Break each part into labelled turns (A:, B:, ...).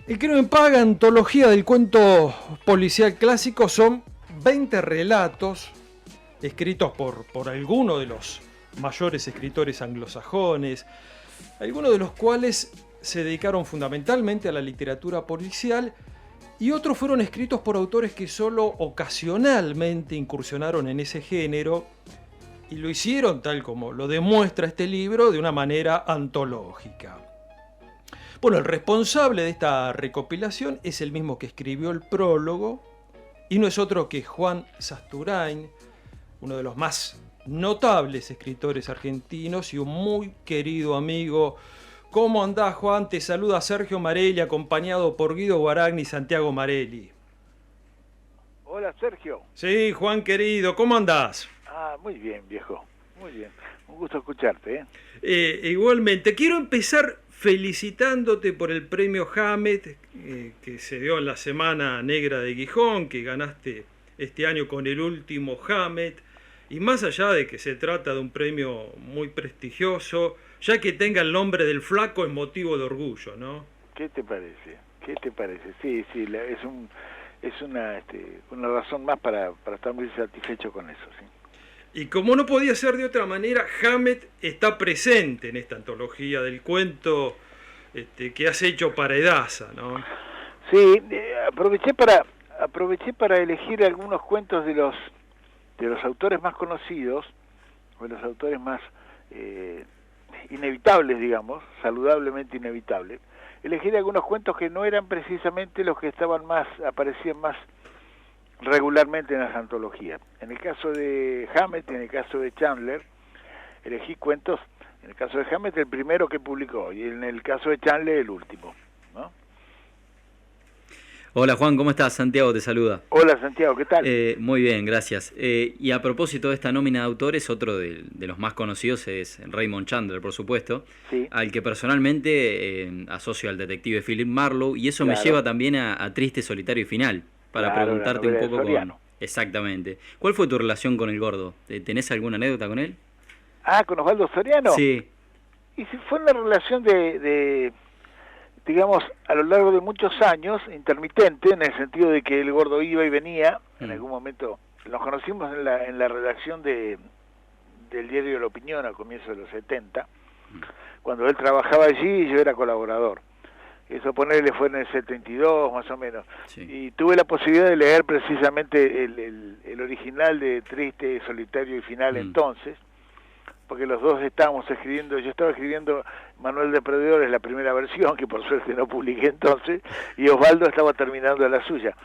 A: El Crimen Paga, antología del cuento policial clásico, son 20 relatos escritos por alguno de los mayores escritores anglosajones, algunos de los cuales se dedicaron fundamentalmente a la literatura policial y otros fueron escritos por autores que solo ocasionalmente incursionaron en ese género y lo hicieron, tal como lo demuestra este libro, de una manera antológica. Bueno, el responsable de esta recopilación es el mismo que escribió el prólogo y no es otro que Juan Sasturain, uno de los más notables escritores argentinos y un muy querido amigo. ¿Cómo andás, Juan? Te saluda Sergio Marelli, acompañado por Guido Guaragni y Santiago Marelli.
B: Hola, Sergio.
A: Sí, Juan querido, ¿cómo andás?
B: Muy bien, viejo. Muy bien. Un gusto escucharte,
A: Igualmente, quiero empezar felicitándote por el premio Hammett que se dio en la Semana Negra de Gijón, que ganaste este año con el último Hammett, y más allá de que se trata de un premio muy prestigioso, ya que tenga el nombre del flaco es motivo de orgullo, ¿no?
B: ¿Qué te parece? ¿Qué te parece? Sí, es una razón más para estar muy satisfecho con eso, sí.
A: Y como no podía ser de otra manera, Hammett está presente en esta antología del cuento que has hecho para Edasa, ¿no?
B: Sí, aproveché para elegir algunos cuentos de los autores más conocidos, o de los autores más inevitables, digamos, saludablemente inevitables. Elegir algunos cuentos que no eran precisamente los que aparecían más regularmente en las antologías. En el caso de Hammett y en el caso de Chandler, elegí cuentos, en el caso de Hammett el primero que publicó y en el caso de Chandler el último, ¿no?
C: Hola Juan, ¿cómo estás? Santiago te saluda.
B: Hola Santiago, ¿qué tal?
C: Muy bien, gracias. Y a propósito de esta nómina de autores, otro de los más conocidos es Raymond Chandler, por supuesto,
B: sí,
C: al que personalmente asocio al detective Philip Marlowe, y eso
B: claro,
C: me lleva también a Triste, Solitario y Final, para
B: claro,
C: preguntarte un poco
B: Soriano.
C: Exactamente. ¿Cuál fue tu relación con el gordo? ¿Tenés alguna anécdota con él?
B: ¿Con Osvaldo Soriano?
C: Sí.
B: Y si fue una relación digamos, a lo largo de muchos años, intermitente, en el sentido de que el gordo iba y venía. En algún momento nos conocimos en la redacción del diario La Opinión a comienzos de los 70, cuando él trabajaba allí y yo era colaborador. Eso ponerle fue en el 72 más o menos.
C: Sí.
B: Y tuve la posibilidad de leer precisamente el original de Triste, Solitario y Final entonces, porque los dos estábamos escribiendo, yo estaba escribiendo Manuel de Perdedores, la primera versión, que por suerte no publiqué entonces, y Osvaldo estaba terminando la suya,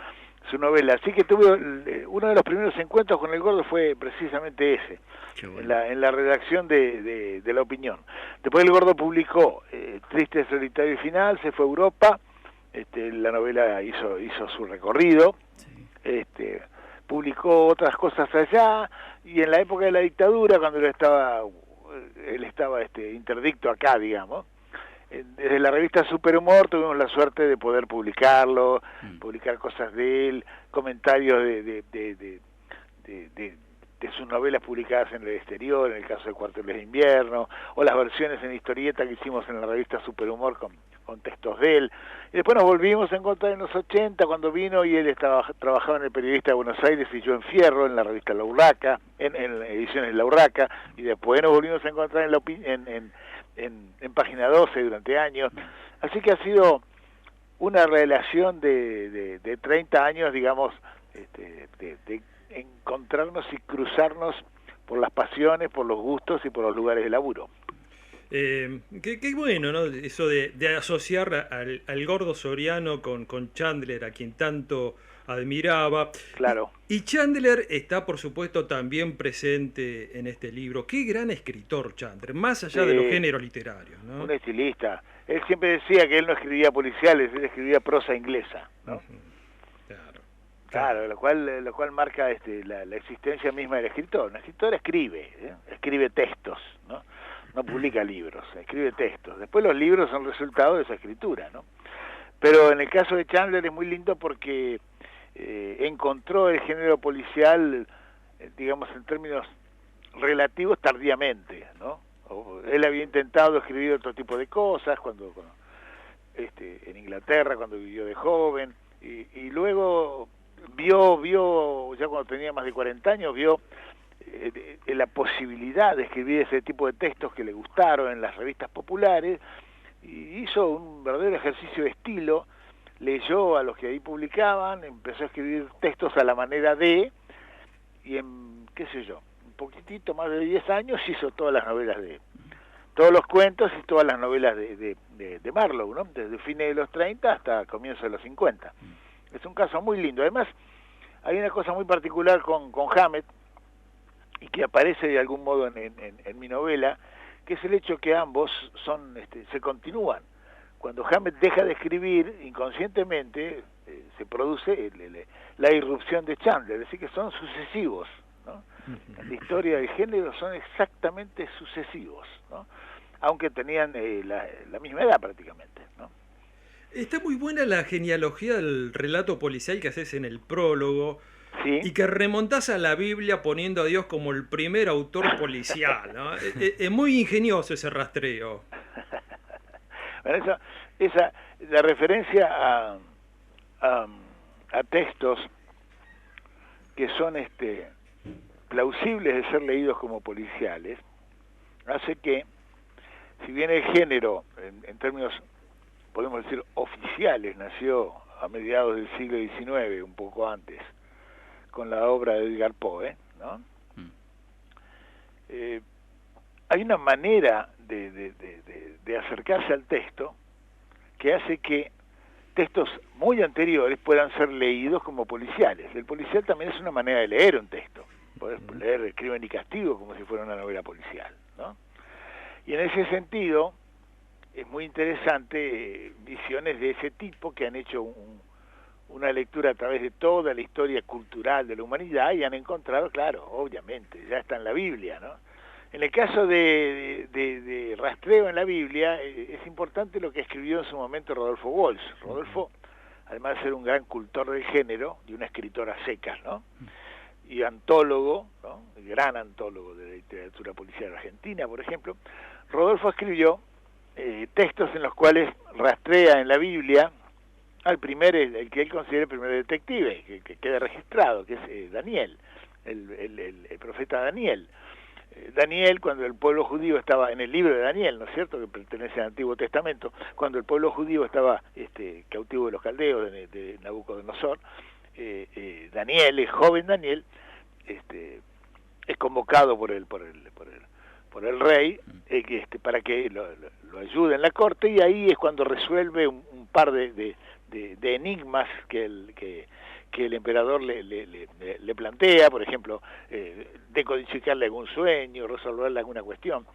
B: su novela. Así que tuve uno de los primeros encuentros con el gordo fue precisamente ese, bueno, en la redacción de La Opinión. Después el gordo publicó Triste, Solitario y Final, se fue a Europa, la novela hizo su recorrido, sí. Publicó otras cosas allá, y en la época de la dictadura, cuando él estaba interdicto acá, digamos, desde la revista Superhumor tuvimos la suerte de poder publicarlo, publicar cosas de él, comentarios de sus novelas publicadas en el exterior, en el caso de Cuarteles de Invierno, o las versiones en historieta que hicimos en la revista Superhumor con textos de él. Y después nos volvimos a encontrar en los 80 cuando vino y él trabajaba en el Periodista de Buenos Aires y yo en Fierro, en la revista La Urraca, en ediciones La Urraca, y después nos volvimos a encontrar en Página 12 durante años. Así que ha sido una relación de 30 años, digamos, de encontrarnos y cruzarnos por las pasiones, por los gustos y por los lugares de laburo.
A: Qué bueno, ¿no? Eso de asociar al gordo Soriano con Chandler, a quien tanto admiraba.
B: Claro.
A: Y Chandler está, por supuesto, también presente en este libro. Qué gran escritor Chandler, más allá de los géneros literarios, ¿no?
B: Un estilista. Él siempre decía que él no escribía policiales, él escribía prosa inglesa, ¿no? Claro, lo cual marca la existencia misma del escritor. Un escritor escribe textos, ¿no? No publica libros, escribe textos. Después los libros son resultado de esa escritura, ¿no? Pero en el caso de Chandler es muy lindo porque encontró el género policial, digamos, en términos relativos tardíamente, ¿no? Él había intentado escribir otro tipo de cosas cuando en Inglaterra cuando vivió de joven, y luego vio, ya cuando tenía más de 40 años, vio la posibilidad de escribir ese tipo de textos que le gustaron en las revistas populares, y hizo un verdadero ejercicio de estilo, leyó a los que ahí publicaban, empezó a escribir textos a la manera de, y en, qué sé yo, un poquitito más de 10 años hizo todas las novelas todos los cuentos y todas las novelas de Marlowe, ¿no? Desde fines de los 30 hasta comienzos de los 50. Es un caso muy lindo. Además, hay una cosa muy particular con Hammett, y que aparece de algún modo en mi novela, que es el hecho que ambos se continúan. Cuando Hammett deja de escribir, inconscientemente se produce la irrupción de Chandler, es decir, que son sucesivos, ¿no? En la historia del género son exactamente sucesivos, ¿no? Aunque tenían la misma edad prácticamente, ¿no?
A: Está muy buena la genealogía del relato policial que haces en el prólogo,
B: ¿sí?
A: Y que remontás a la Biblia poniendo a Dios como el primer autor policial, ¿no? Es muy ingenioso ese rastreo.
B: Bueno, la referencia a textos que son plausibles de ser leídos como policiales, hace que, si bien el género, en términos, podemos decir, oficiales, nació a mediados del siglo XIX, un poco antes, con la obra de Edgar Poe, ¿no? Hay una manera de acercarse al texto que hace que textos muy anteriores puedan ser leídos como policiales. El policial también es una manera de leer un texto. Podés leer Crimen y Castigo como si fuera una novela policial, ¿no? Y en ese sentido es muy interesante visiones de ese tipo que han hecho una lectura a través de toda la historia cultural de la humanidad y han encontrado, claro, obviamente, ya está en la Biblia, ¿no? En el caso de rastreo en la Biblia, es importante lo que escribió en su momento Rodolfo Walsh. Rodolfo, además de ser un gran cultor del género, y una escritora seca, ¿no? Y antólogo, ¿no? Gran antólogo de la literatura policial argentina, por ejemplo, Rodolfo escribió textos en los cuales rastrea en la Biblia al el que él considera el primer detective, que queda registrado, que es Daniel, el profeta Daniel. Daniel, cuando el pueblo judío estaba en el libro de Daniel, ¿no es cierto?, que pertenece al Antiguo Testamento, cuando el pueblo judío estaba cautivo de los caldeos de Nabucodonosor, Daniel, el joven Daniel, es convocado por el rey para que lo ayude en la corte, y ahí es cuando resuelve un par de enigmas que el emperador le plantea, por ejemplo, decodificarle algún sueño, resolverle alguna cuestión.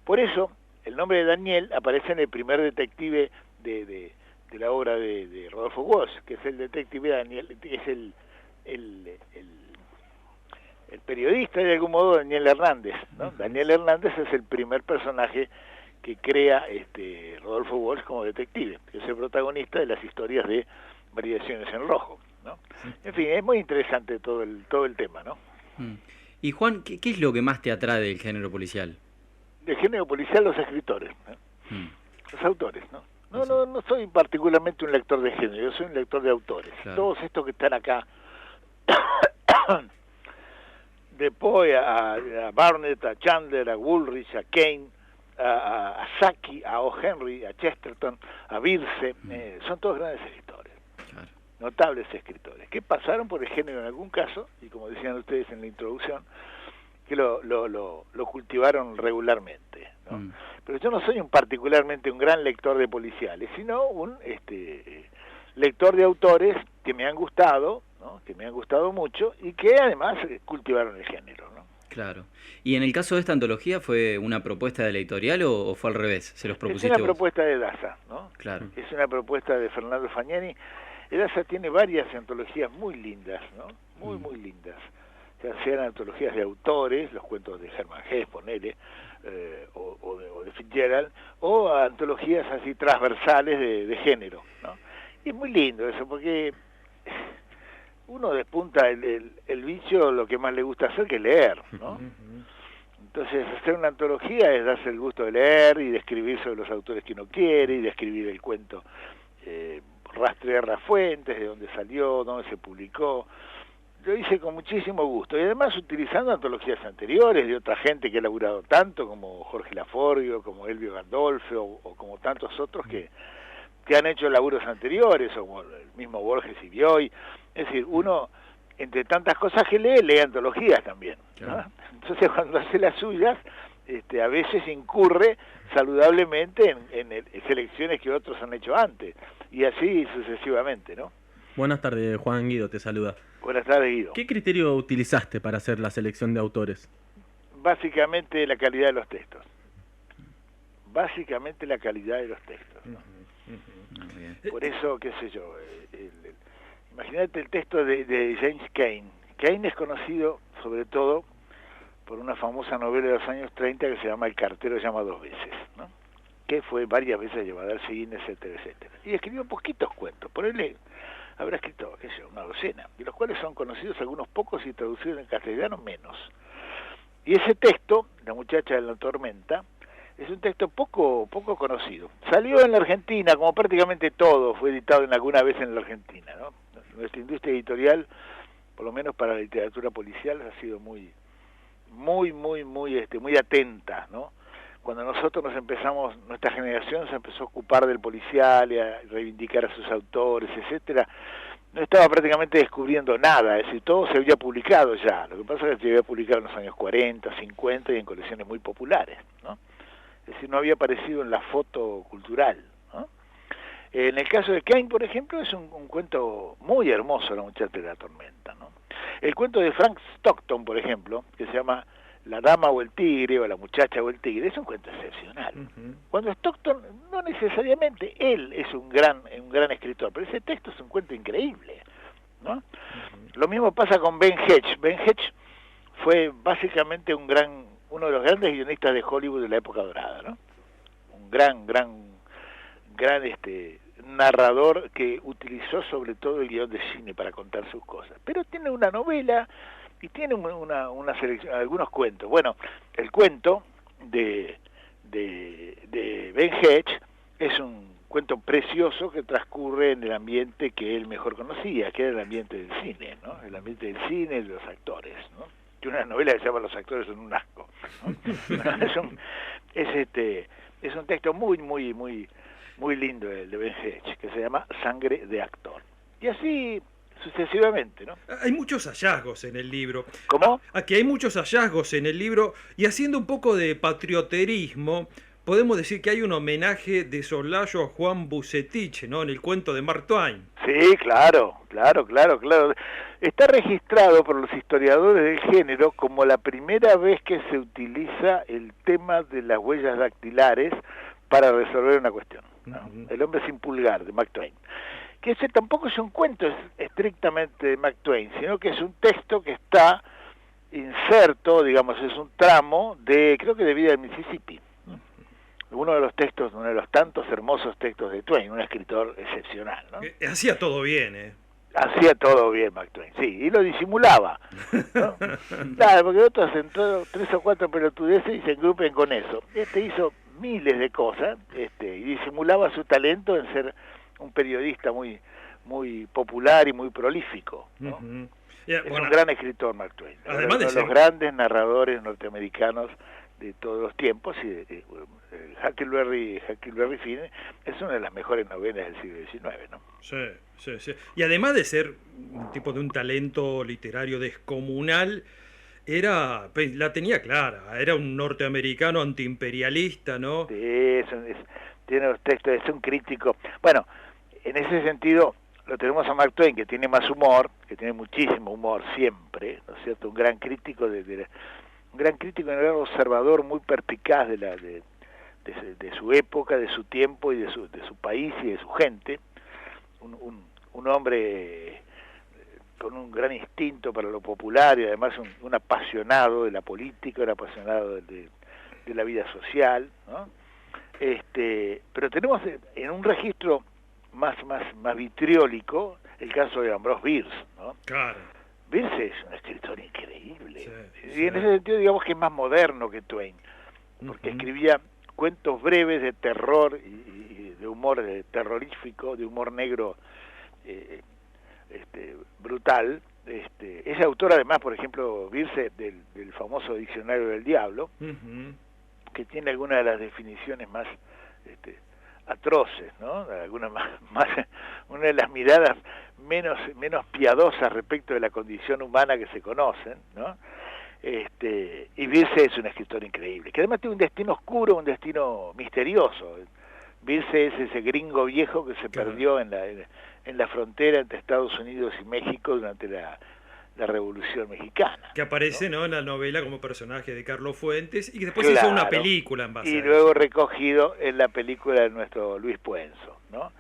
B: Por eso, el nombre de Daniel aparece en el primer detective de la obra de Rodolfo Walsh, que es el detective Daniel, que es el periodista, de algún modo, Daniel Hernández, ¿no? Daniel Hernández es el primer personaje que crea Rodolfo Walsh como detective, que es el protagonista de las historias de Variaciones en Rojo, ¿no? En fin, es muy interesante todo el tema, ¿no?
C: Y Juan, ¿qué es lo que más te atrae del género policial?
B: Del género policial, los escritores, ¿no? Los autores, ¿no? No soy particularmente un lector de género, yo soy un lector de autores. Claro. Todos estos que están acá, de Poe a Barnett, a Chandler, a Woolrich, a Kane, a Saki, a O. Henry, a Chesterton, a Bierce, son todos grandes escritores, claro, notables escritores, que pasaron por el género en algún caso, y como decían ustedes en la introducción, que lo cultivaron regularmente, ¿no? Pero yo no soy particularmente un gran lector de policiales, sino un lector de autores que me han gustado, ¿no? Que me han gustado mucho y que además cultivaron el género, ¿no?
C: Claro. ¿Y en el caso de esta antología fue una propuesta de la editorial o fue al revés? ¿Se los propusiste
B: Es una
C: vos?
B: Propuesta de Daza, ¿no?
C: Claro.
B: Es una propuesta de Fernando Fagnani. Daza tiene varias antologías muy lindas, ¿no? Muy lindas. Sean antologías de autores, los cuentos de Hermann Hesse, ponele, o de Fitzgerald, o antologías así transversales de género, ¿no? Y es muy lindo eso, porque uno despunta el vicio, lo que más le gusta hacer, que leer, ¿no? Entonces, hacer una antología es darse el gusto de leer y de escribir sobre los autores que uno quiere, y de escribir el cuento, rastrear las fuentes, de dónde salió, dónde se publicó. Lo hice con muchísimo gusto, y además utilizando antologías anteriores de otra gente que ha laburado tanto, como Jorge Laforgue, como Elvio Gandolfo, o como tantos otros que han hecho laburos anteriores, o como el mismo Borges y Bioy. Es decir, uno, entre tantas cosas que lee antologías también, ¿no? Claro. Entonces, cuando hace las suyas, a veces incurre saludablemente en selecciones que otros han hecho antes, y así sucesivamente, ¿no?
D: Buenas tardes, Juan Guido te saluda.
B: Buenas tardes, Guido.
D: ¿Qué criterio utilizaste para hacer la selección de autores?
B: Básicamente la calidad de los textos. Básicamente la calidad de los textos, ¿no? Por eso, qué sé yo, imagínate el texto de James Cain. Cain es conocido sobre todo por una famosa novela de los años 30 que se llama El cartero llama dos veces, ¿no? Que fue varias veces llevada al cine, etcétera, etcétera. Y escribió poquitos cuentos, por él habrá escrito, qué sé yo, una docena, de los cuales son conocidos algunos pocos y traducidos en castellano menos. Y ese texto, La muchacha de la tormenta, es un texto poco conocido. Salió en la Argentina, como prácticamente todo, fue editado alguna vez en la Argentina, ¿no? Nuestra industria editorial, por lo menos para la literatura policial, ha sido muy atenta, ¿no? Cuando nosotros nuestra generación se empezó a ocupar del policial y a reivindicar a sus autores, etcétera, no estaba prácticamente descubriendo nada, es decir, todo se había publicado ya. Lo que pasa es que se había publicado en los años 40, 50 y en colecciones muy populares, ¿no? Es decir, no había aparecido en la foto cultural, ¿no? En el caso de Cain, por ejemplo, es un cuento muy hermoso, La muchacha de la tormenta, ¿no? El cuento de Frank Stockton, por ejemplo, que se llama La dama o el tigre, o La muchacha o el tigre, es un cuento excepcional. Cuando Stockton, no necesariamente él es un gran escritor, pero ese texto es un cuento increíble, ¿no? Lo mismo pasa con Ben Hedge. Ben Hedge fue básicamente uno de los grandes guionistas de Hollywood de la época dorada, ¿no? Un gran narrador que utilizó sobre todo el guión de cine para contar sus cosas. Pero tiene una novela y tiene una selección, algunos cuentos. Bueno, el cuento de Ben Hedge es un cuento precioso que transcurre en el ambiente que él mejor conocía, que era el ambiente del cine, ¿no? El ambiente del cine y de los actores, ¿no? Tiene una novela que se llama Los actores son un asco, ¿no? es un texto muy lindo el de Ben Hedge, que se llama Sangre de actor. Y así sucesivamente, ¿no?
A: Hay muchos hallazgos en el libro.
B: ¿Cómo?
A: Aquí hay muchos hallazgos en el libro, y haciendo un poco de patrioterismo, podemos decir que hay un homenaje de soslayo a Juan Bucetich, ¿no? En el cuento de Mark Twain.
B: Sí, claro. Está registrado por los historiadores del género como la primera vez que se utiliza el tema de las huellas dactilares para resolver una cuestión, ¿no? El hombre sin pulgar, de Mark Twain. Que ese tampoco es un cuento estrictamente de Mark Twain, sino que es un texto que está inserto, digamos, es un tramo creo que de Vida del Mississippi. Uno de los tantos hermosos textos de Twain, un escritor excepcional, ¿no?
A: Hacía todo bien, ¿eh?
B: Hacía todo bien Mark Twain, sí, y lo disimulaba, ¿no? Claro, porque otros hacen 3 o 4 pelotudeces y se engrupen con eso. Hizo miles de cosas, y disimulaba su talento en ser un periodista muy popular y muy prolífico, ¿no? Es un gran escritor Mark Twain, uno de los grandes narradores norteamericanos de todos los tiempos, y Huckleberry Finn es una de las mejores novelas del siglo XIX, ¿no?
A: Sí. Y además de ser un tipo de un talento literario descomunal, la tenía clara, era un norteamericano antiimperialista, ¿no?
B: Sí, tiene los textos, es un crítico. Bueno, en ese sentido lo tenemos a Mark Twain, que tiene más humor, que tiene muchísimo humor siempre, ¿no es cierto? Un gran crítico, un gran gran observador, muy perspicaz de su época, de su tiempo y de su país y de su gente. Un hombre con un gran instinto para lo popular y además un apasionado de la política, un apasionado de la vida social, ¿no? Pero tenemos en un registro más vitriólico el caso de Ambrose Bierce, ¿no?
A: Claro.
B: Bierce es un escritor increíble, Y en ese sentido, digamos que es más moderno que Twain, porque escribía cuentos breves de terror y de humor terrorífico, de humor negro brutal. Es autor además, por ejemplo, Bierce, del famoso Diccionario del Diablo, que tiene algunas de las definiciones más atroces, ¿no? Una de las miradas menos piadosas respecto de la condición humana que se conocen, ¿no? Y Bierce es un escritor increíble, que además tiene un destino oscuro, un destino misterioso. Bierce es ese gringo viejo que se perdió en la frontera entre Estados Unidos y México durante la Revolución Mexicana.
A: Que aparece, ¿no?, en la novela como personaje de Carlos Fuentes y que después hizo una película en base a
B: y
A: eso.
B: luego recogido en la película de nuestro Luis Puenzo, ¿no?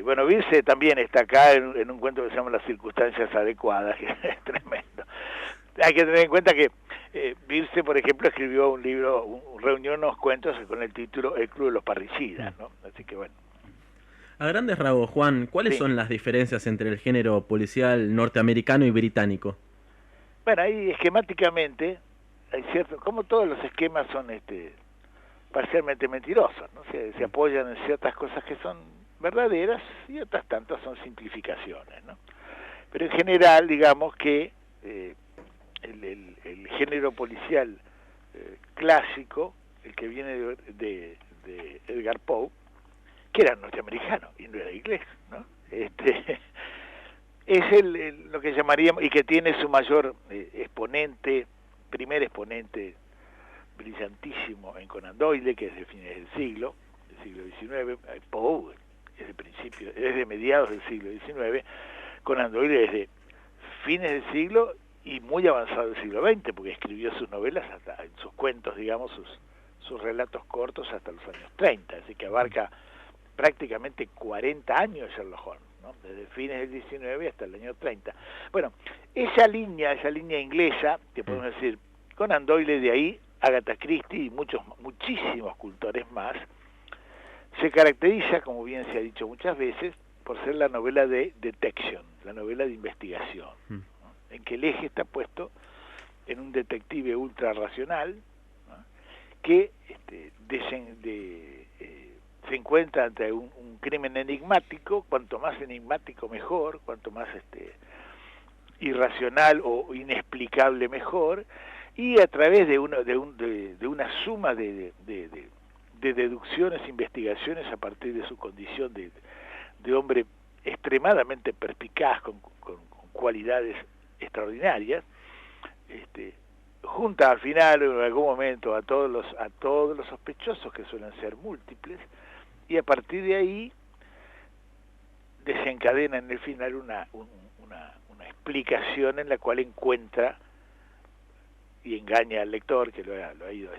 B: Bueno, Bierce también está acá en un cuento que se llama Las circunstancias adecuadas, que es tremendo. Hay que tener en cuenta que Bierce, por ejemplo, escribió un libro, reunió unos cuentos con el título El Club de los Parricidas, ¿no? Así que bueno.
D: A grandes rasgos, Juan, ¿cuáles son las diferencias entre el género policial norteamericano y británico?
B: Bueno, ahí esquemáticamente, hay cierto, como todos los esquemas son parcialmente mentirosos, ¿no? Se apoyan en ciertas cosas que son verdaderas y otras tantas son simplificaciones, ¿no? Pero en general, digamos que el género policial clásico, el que viene de Edgar Poe, que era norteamericano y no era inglés, ¿no? Es lo que llamaríamos, y que tiene su mayor primer exponente brillantísimo en Conan Doyle, que es de fines del siglo XIX. Poe es de mediados del siglo XIX, Conan Doyle es de fines del siglo y muy avanzado del siglo XX, porque escribió sus novelas, hasta en sus cuentos, digamos, sus relatos cortos hasta los años 30, así que abarca prácticamente 40 años Sherlock Holmes, ¿no? Desde fines del 19 hasta el año 30. Bueno, esa línea inglesa, que podemos decir, Conan Doyle, de ahí Agatha Christie y muchísimos cultores más, se caracteriza, como bien se ha dicho muchas veces, por ser la novela de detection, la novela de investigación, ¿no? En que el eje está puesto en un detective ultra racional, ¿no?, que se encuentra ante un crimen enigmático. Cuanto más enigmático mejor, cuanto más irracional o inexplicable mejor, y a través de una suma de deducciones, investigaciones a partir de su condición de hombre extremadamente perspicaz, con cualidades extraordinarias, junta al final, en algún momento, a todos los sospechosos, que suelen ser múltiples, y a partir de ahí desencadena en el final una explicación en la cual encuentra y engaña al lector, que lo ha ido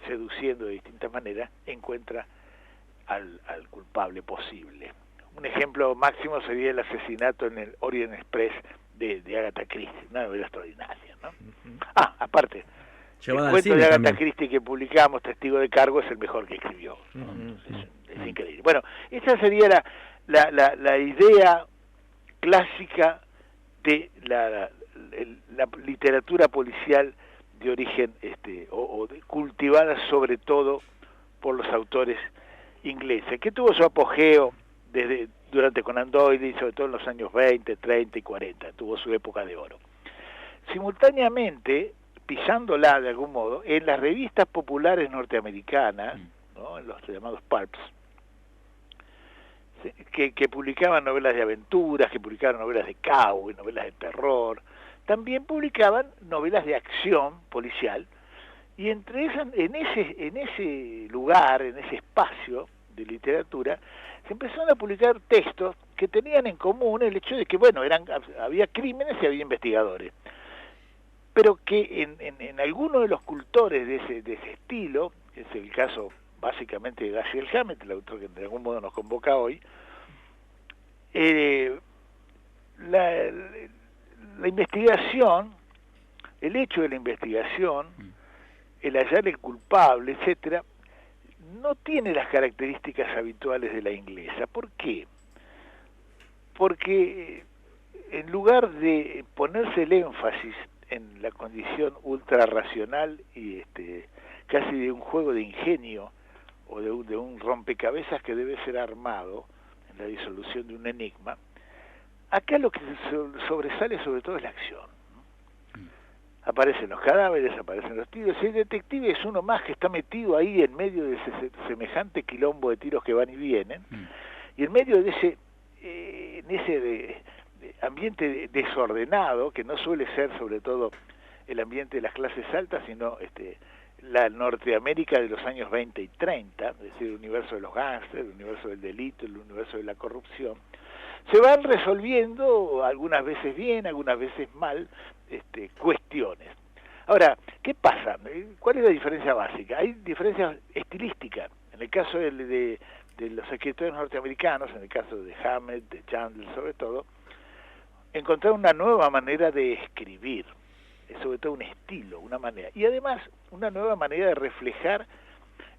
B: seduciendo de distintas maneras, encuentra al culpable posible. Un ejemplo máximo sería el asesinato en el Orient Express de Agatha Christie, una novela extraordinaria, ¿no? Aparte, el cuento de Agatha Christie que publicamos, Testigo de Cargo, es el mejor que escribió, ¿no? Es increíble. Bueno, esa sería la idea clásica de la literatura policial de origen cultivada sobre todo por los autores ingleses, que tuvo su apogeo durante Conan Doyle y sobre todo en los años 20, 30 y 40, tuvo su época de oro. Simultáneamente, pisándola de algún modo, en las revistas populares norteamericanas, ¿no?, en los llamados pulps, que publicaban novelas de aventuras, que publicaban novelas de cowboy, novelas de terror, también publicaban novelas de acción policial, y en ese lugar, en ese espacio de literatura, se empezaron a publicar textos que tenían en común el hecho de que, bueno, había crímenes y había investigadores, pero que en algunos de los cultores de ese estilo, que es el caso básicamente de Dashiell Hammett, el autor que de algún modo nos convoca hoy, la investigación, el hecho de la investigación, el hallar el culpable, etcétera, no tiene las características habituales de la inglesa. ¿Por qué? Porque en lugar de ponerse el énfasis en la condición ultra racional y casi de un juego de ingenio o de un rompecabezas que debe ser armado en la disolución de un enigma. Acá lo que sobresale sobre todo es la acción. Aparecen los cadáveres, aparecen los tiros, y el detective es uno más que está metido ahí en medio de ese semejante quilombo de tiros que van y vienen, y en medio de ese ambiente desordenado, que no suele ser sobre todo el ambiente de las clases altas, sino la Norteamérica de los años 20 y 30, es decir, el universo de los gángsters, el universo del delito, el universo de la corrupción, se van resolviendo, algunas veces bien, algunas veces mal, cuestiones. Ahora, ¿qué pasa? ¿Cuál es la diferencia básica? Hay diferencias estilísticas. En el caso de los escritores norteamericanos, en el caso de Hammett, de Chandler sobre todo, encontrar una nueva manera de escribir, sobre todo un estilo, una manera, y además una nueva manera de reflejar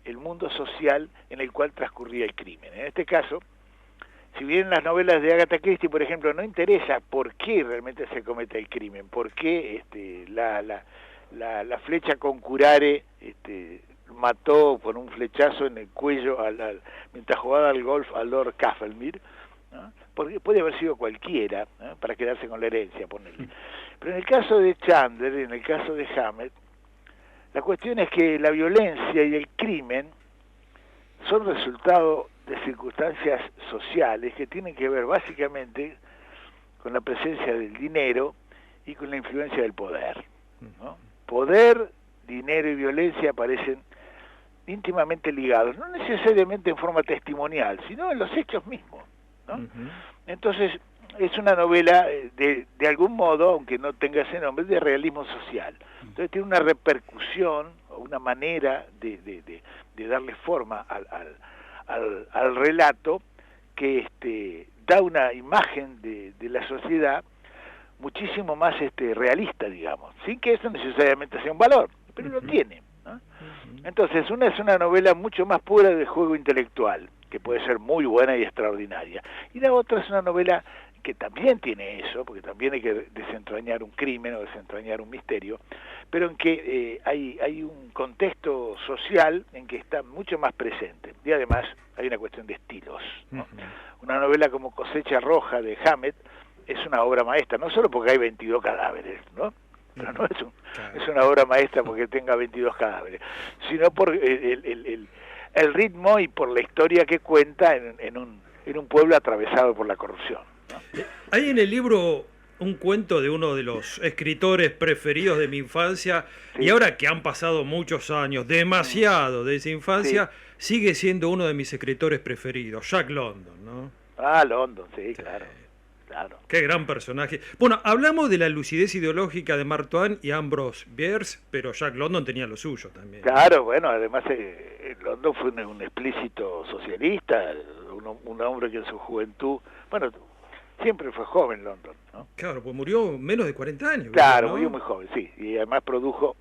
B: el mundo social en el cual transcurría el crimen. En este caso, si bien en las novelas de Agatha Christie, por ejemplo, no interesa por qué realmente se comete el crimen, por qué la flecha con curare mató con un flechazo en el cuello mientras jugaba al golf al Lord Castlemaine, ¿no? Porque puede haber sido cualquiera, ¿no? Para quedarse con la herencia, ponerle. Pero en el caso de Chandler, en el caso de Hammett, la cuestión es que la violencia y el crimen son resultado de circunstancias sociales que tienen que ver básicamente con la presencia del dinero y con la influencia del poder, ¿no? Poder, dinero y violencia aparecen íntimamente ligados, no necesariamente en forma testimonial, sino en los hechos mismos, ¿no? Entonces, es una novela de algún modo, aunque no tenga ese nombre, de realismo social. Entonces tiene una repercusión, o una manera de darle forma al relato que da una imagen de la sociedad muchísimo más realista, digamos, sin que eso necesariamente sea un valor, pero lo tiene, ¿no? Entonces, una es una novela mucho más pura de juego intelectual, que puede ser muy buena y extraordinaria, y la otra es una novela que también tiene eso, porque también hay que desentrañar un crimen o desentrañar un misterio, pero en que hay un contexto social en que está mucho más presente, y además hay una cuestión de estilos, ¿no? Una novela como Cosecha Roja de Hammett es una obra maestra, no solo porque hay 22 cadáveres, ¿no? Pero no es una obra maestra porque tenga 22 cadáveres, sino por el ritmo y por la historia que cuenta en un pueblo atravesado por la corrupción, ¿no?
A: Hay en el libro un cuento de uno de los escritores preferidos de mi infancia, sí. Y ahora que han pasado muchos años, demasiado de esa infancia, sí. Sigue siendo uno de mis escritores preferidos, Jack London, ¿no?
B: Ah, London, sí, claro. Claro.
A: Qué gran personaje. Bueno, hablamos de la lucidez ideológica de Mark Twain y Ambrose Bierce, pero Jack London tenía lo suyo también.
B: Claro, bueno, además London fue un explícito socialista, un hombre que en su juventud, bueno, siempre fue joven London, ¿no?
A: Claro, pues murió menos de 40 años.
B: Claro,
A: ¿no?
B: Murió muy joven, sí, y además produjo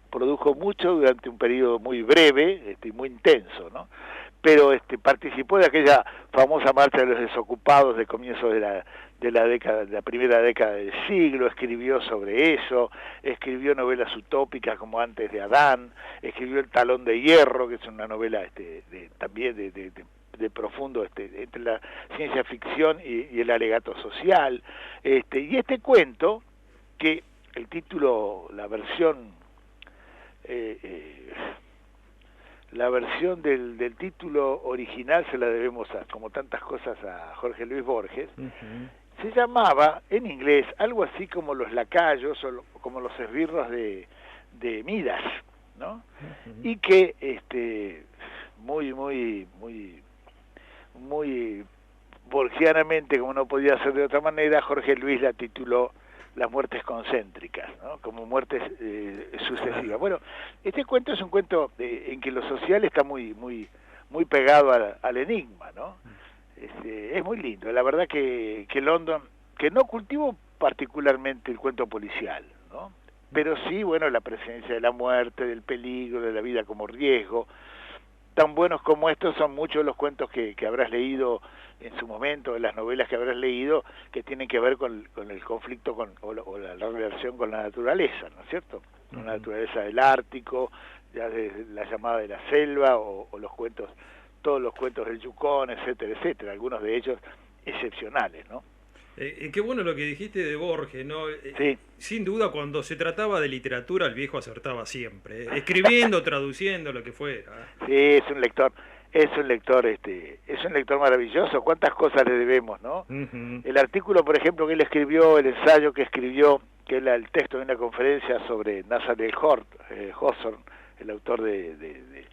B: mucho durante un periodo muy breve y muy intenso, ¿no? Pero participó de aquella famosa marcha de los desocupados de comienzos de la primera década del siglo, escribió sobre eso, escribió novelas utópicas como Antes de Adán, escribió El Talón de Hierro, que es una novela también de profundo entre la ciencia ficción y el alegato social, y este cuento, que el título, la versión del título original se la debemos como tantas cosas a Jorge Luis Borges. Se llamaba en inglés algo así como Los lacayos o como los esbirros de Midas, ¿no? Y que muy borgianamente, como no podía ser de otra manera, Jorge Luis la tituló Las muertes concéntricas, ¿no? Como muertes sucesivas. Bueno, este cuento es un cuento en que lo social está muy pegado al enigma, ¿no? Es muy lindo. La verdad que London, que no cultivo particularmente el cuento policial, ¿no? Pero sí, bueno, la presencia de la muerte, del peligro, de la vida como riesgo, tan buenos como estos son muchos los cuentos que habrás leído en su momento, las novelas que habrás leído, que tienen que ver con el conflicto o la relación con la naturaleza, ¿no es cierto? Con la naturaleza del Ártico, ya de la llamada de la selva, o los cuentos, todos los cuentos del Yukón, etcétera, etcétera, algunos de ellos excepcionales, ¿no?
A: Qué bueno lo que dijiste de Borges, ¿no?
B: Sí.
A: Sin duda, cuando se trataba de literatura, el viejo acertaba siempre, escribiendo, traduciendo, lo que fuera.
B: Sí, es un lector maravilloso. ¿Cuántas cosas le debemos, no? El artículo, por ejemplo, que él escribió, el ensayo que escribió, que era el texto de una conferencia sobre Nathaniel Hawthorne, el autor de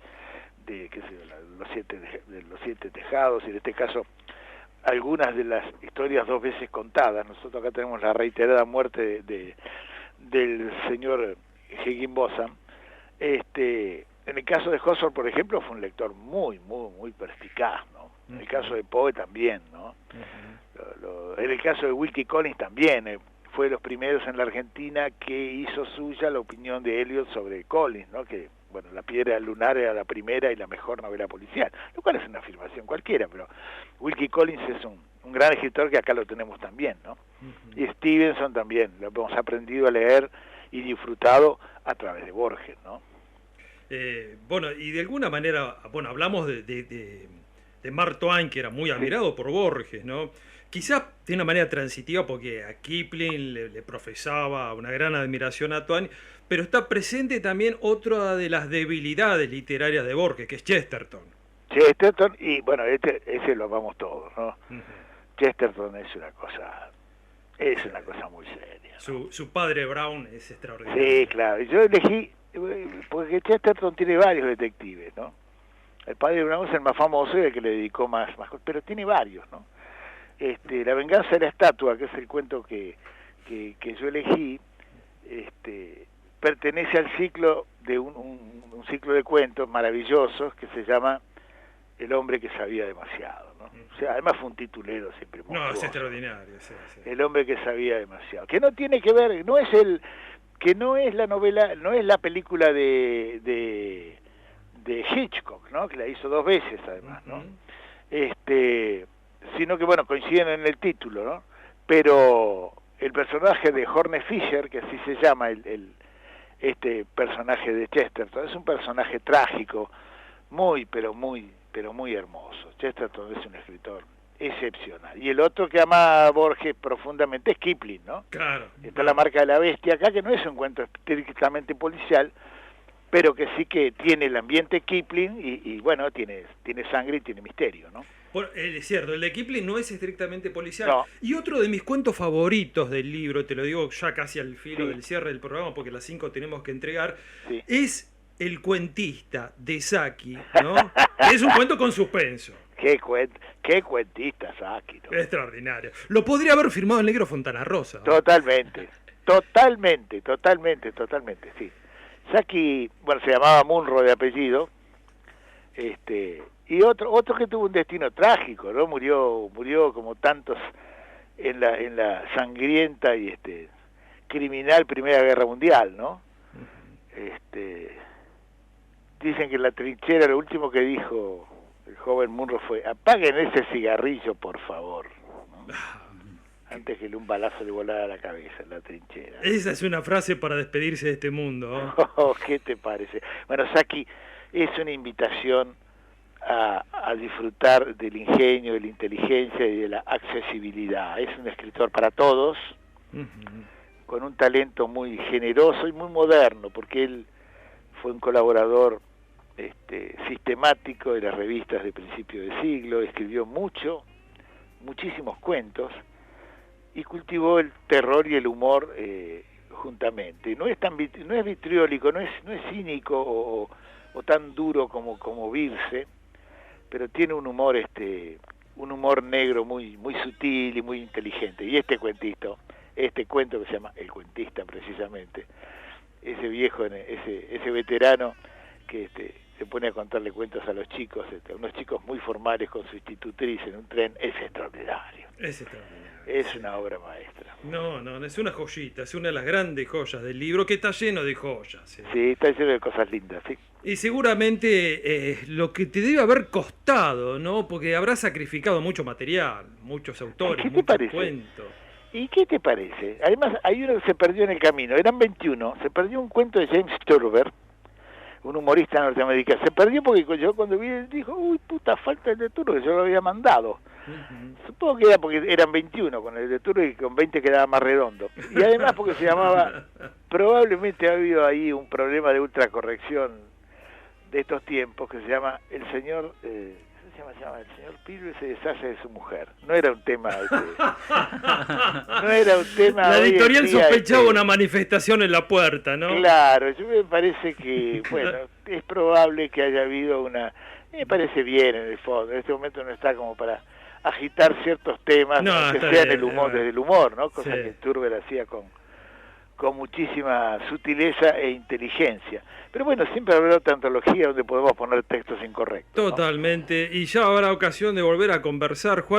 B: qué sé yo, los siete tejados, y en este caso algunas de las historias dos veces contadas. Nosotros acá tenemos la reiterada muerte del señor Higginbotham. En el caso de Hawthorne, por ejemplo, fue un lector muy perspicaz, ¿no? En el caso de Poe también, ¿no? En el caso de Wilkie Collins también, fue de los primeros en la Argentina que hizo suya la opinión de Eliot sobre Collins, ¿no? Que, bueno, La piedra lunar era la primera y la mejor novela policial, lo cual es una afirmación cualquiera, pero Wilkie Collins es un gran escritor que acá lo tenemos también, ¿no? Y Stevenson también, lo hemos aprendido a leer y disfrutado a través de Borges, ¿no?
A: Bueno, y de alguna manera, bueno, hablamos de Mark Twain, que era muy admirado por Borges, ¿no? Quizás de una manera transitiva, porque a Kipling le profesaba una gran admiración a Twain, pero está presente también otra de las debilidades literarias de Borges, que es Chesterton.
B: Chesterton, y bueno, ese lo amamos todos, ¿no? Chesterton es una cosa muy seria, ¿no?
A: Su padre Brown es extraordinario.
B: Sí, claro. Yo elegí, porque Chesterton tiene varios detectives, ¿no? El padre Brown es el más famoso y el que le dedicó más, pero tiene varios, ¿no? La venganza de la estatua, que es el cuento que yo elegí, pertenece al ciclo de un ciclo de cuentos maravillosos que se llama El hombre que sabía demasiado, ¿no? O sea, además fue un titulero siempre monstruoso.
A: No, es extraordinario, sí.
B: El hombre que sabía demasiado, que no tiene que ver, no es la novela, no es la película de Hitchcock, ¿no? Que la hizo 2 veces además, ¿no? Sino que, bueno, coinciden en el título, ¿no? Pero el personaje de Horne Fisher, que así se llama este personaje de Chesterton, es un personaje trágico, pero muy hermoso. Chesterton es un escritor excepcional. Y el otro que ama a Borges profundamente es Kipling, ¿no?
A: Claro.
B: Está La marca de la bestia acá, que no es un cuento estrictamente policial, pero que sí que tiene el ambiente Kipling y bueno, tiene sangre y tiene misterio, ¿no?
A: Es cierto, el de Kipling no es estrictamente policial.
B: No.
A: Y otro de mis cuentos favoritos del libro, te lo digo ya casi al filo del cierre del programa, porque a las 5 tenemos que entregar, es El cuentista de Saki, ¿no? Es un cuento con suspenso.
B: Qué cuentista Saki, ¿no?
A: Extraordinario. Lo podría haber firmado el negro Fontana Rosa, ¿no?
B: Totalmente, sí. Saki, bueno, se llamaba Munro de apellido, y otro que tuvo un destino trágico, ¿no? Murió como tantos en la sangrienta y criminal Primera Guerra Mundial, ¿no? Dicen que en la trinchera lo último que dijo el joven Munro fue: apaguen ese cigarrillo, por favor, ¿no? Antes que un balazo le volara a la cabeza en la trinchera.
A: Esa es una frase para despedirse de este mundo.
B: ¿Qué te parece? Bueno, Saki es una invitación a disfrutar del ingenio, de la inteligencia y de la accesibilidad. Es un escritor para todos, con un talento muy generoso y muy moderno, porque él fue un colaborador sistemático de las revistas de principio de siglo, escribió muchísimos cuentos, y cultivó el terror y el humor juntamente. No es vitriólico, no es cínico o tan duro como Birce, pero tiene un humor negro muy sutil y muy inteligente. Y este cuento que se llama El cuentista, precisamente, ese viejo, ese veterano que se pone a contarle cuentos a los chicos, unos chicos muy formales con su institutriz en un tren, es extraordinario.
A: Es extraordinario.
B: Es una obra maestra.
A: No, es una joyita, es una de las grandes joyas del libro, que está lleno de joyas.
B: Sí, está lleno de cosas lindas, sí.
A: Y seguramente lo que te debe haber costado, ¿no? Porque habrás sacrificado mucho material, muchos autores,
B: ¿Qué te
A: muchos
B: parece?
A: cuentos.
B: ¿Y qué te parece? Además, hay uno que se perdió en el camino, eran 21, se perdió un cuento de James Turber, un humorista norteamericano. Se perdió porque yo cuando vi, dijo, uy, puta, falta el de Turber, que yo lo había mandado. Supongo que era porque eran 21 con el de Turber y con 20 quedaba más redondo. Y además porque se llamaba, probablemente ha habido ahí un problema de ultracorrección de estos tiempos que se llama el señor... se llama el señor Pilbe se deshace de su mujer. No era un tema no era un tema.
A: La editorial
B: día,
A: sospechaba una manifestación en la puerta, ¿no?
B: Claro, yo me parece que, bueno, es probable que haya habido una... Me parece bien en el fondo. En este momento no está como para agitar ciertos temas, que sean el humor, desde el humor, ¿no? Cosa que Turber hacía con muchísima sutileza e inteligencia. Pero bueno, siempre habrá otra antología donde podemos poner textos incorrectos, ¿no?
A: Totalmente, y ya habrá ocasión de volver a conversar, Juan.